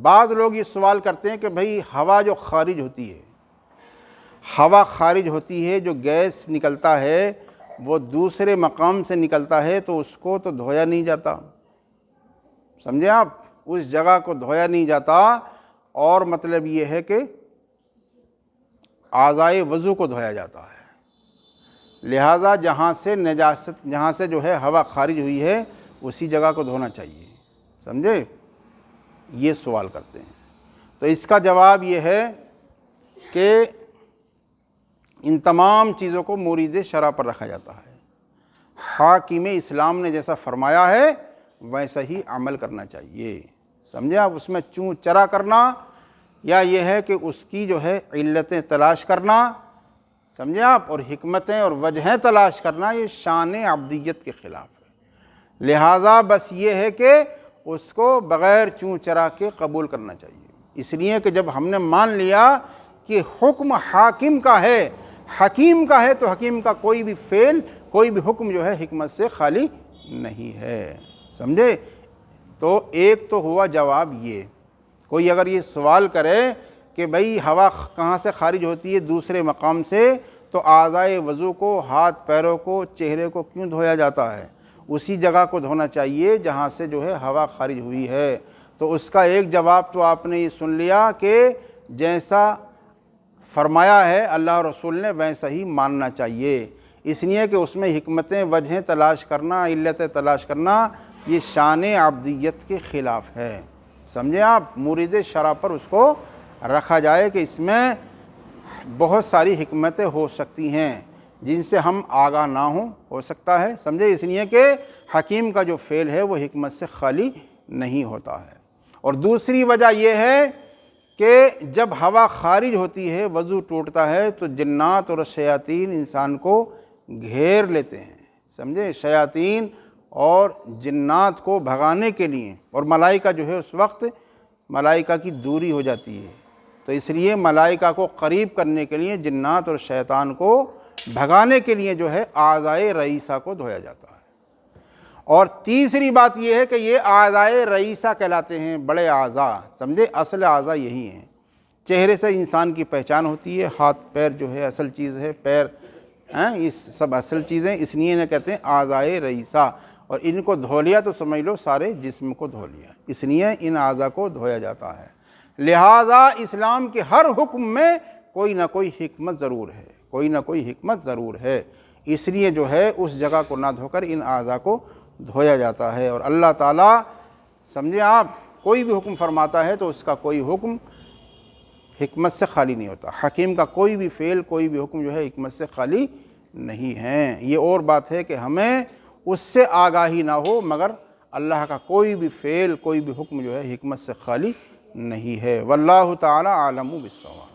بعض لوگ یہ سوال کرتے ہیں کہ بھئی ہوا جو خارج ہوتی ہے، ہوا خارج ہوتی ہے، جو گیس نکلتا ہے وہ دوسرے مقام سے نکلتا ہے، تو اس کو تو دھویا نہیں جاتا، سمجھے آپ، اس جگہ کو دھویا نہیں جاتا، اور مطلب یہ ہے کہ اعضائے وضو کو دھویا جاتا ہے۔ لہٰذا جہاں سے نجاست، جہاں سے جو ہے ہوا خارج ہوئی ہے اسی جگہ کو دھونا چاہیے، سمجھے، یہ سوال کرتے ہیں۔ تو اس کا جواب یہ ہے کہ ان تمام چیزوں کو مورد شرع پر رکھا جاتا ہے۔ حاکم اسلام نے جیسا فرمایا ہے ویسا ہی عمل کرنا چاہیے، سمجھے آپ، اس میں چوں چرا کرنا یا یہ ہے کہ اس کی جو ہے علتیں تلاش کرنا، سمجھے آپ، اور حکمتیں اور وجہیں تلاش کرنا، یہ شان عبدیت کے خلاف ہے۔ لہٰذا بس یہ ہے کہ اس کو بغیر چوں چرا کے قبول کرنا چاہیے، اس لیے کہ جب ہم نے مان لیا کہ حکم حاکم کا ہے، حکیم کا ہے، تو حکیم کا کوئی بھی فعل، کوئی بھی حکم جو ہے حکمت سے خالی نہیں ہے، سمجھے۔ تو ایک تو ہوا جواب یہ، کوئی اگر یہ سوال کرے کہ بھئی ہوا کہاں سے خارج ہوتی ہے، دوسرے مقام سے، تو اعضائے وضو کو، ہاتھ پیروں کو، چہرے کو کیوں دھویا جاتا ہے؟ اسی جگہ کو دھونا چاہیے جہاں سے جو ہے ہوا خارج ہوئی ہے۔ تو اس کا ایک جواب تو آپ نے یہ سن لیا کہ جیسا فرمایا ہے اللہ رسول نے ویسا ہی ماننا چاہیے، اس لیے کہ اس میں حکمتیں، وجہیں تلاش کرنا، علتیں تلاش کرنا، یہ شان عبدیت کے خلاف ہے، سمجھے آپ۔ مورد شرع پر اس کو رکھا جائے کہ اس میں بہت ساری حکمتیں ہو سکتی ہیں جن سے ہم آگاہ نہ ہوں، ہو سکتا ہے، سمجھے، اس لیے کہ حکیم کا جو فعل ہے وہ حکمت سے خالی نہیں ہوتا ہے۔ اور دوسری وجہ یہ ہے کہ جب ہوا خارج ہوتی ہے، وضو ٹوٹتا ہے، تو جنات اور شیاطین انسان کو گھیر لیتے ہیں، سمجھے، شیاطین اور جنات کو بھگانے کے لیے، اور ملائکہ جو ہے اس وقت ملائکہ کی دوری ہو جاتی ہے، تو اس لیے ملائکہ کو قریب کرنے کے لیے، جنات اور شیطان کو بھگانے کے لیے جو ہے اعضائے رئیسہ کو دھویا جاتا ہے۔ اور تیسری بات یہ ہے کہ یہ اعضائے رئیسہ کہلاتے ہیں، بڑے اعضاء، سمجھے، اصل اعضاء یہی ہیں۔ چہرے سے انسان کی پہچان ہوتی ہے، ہاتھ پیر جو ہے اصل چیز ہے، پیر یہ سب اصل چیزیں، اس لیے انہیں کہتے ہیں اعضائے رئیسہ، اور ان کو دھو لیا تو سمجھ لو سارے جسم کو دھو لیا، اس لیے ان اعضاء کو دھویا جاتا ہے۔ لہٰذا اسلام کے ہر حکم میں کوئی نہ کوئی حکمت ضرور ہے، کوئی نہ کوئی حکمت ضرور ہے، اس لیے جو ہے اس جگہ کو نہ دھو کر ان اعضاء کو دھویا جاتا ہے۔ اور اللہ تعالیٰ، سمجھے آپ، کوئی بھی حکم فرماتا ہے تو اس کا کوئی حکم حکمت سے خالی نہیں ہوتا، حکیم کا کوئی بھی فعل، کوئی بھی حکم جو ہے حکمت سے خالی نہیں ہے۔ یہ اور بات ہے کہ ہمیں اس سے آگاہی نہ ہو، مگر اللہ کا کوئی بھی فعل، کوئی بھی حکم جو ہے حکمت سے خالی نہیں ہے۔ واللہ تعالی عالم بالصواب۔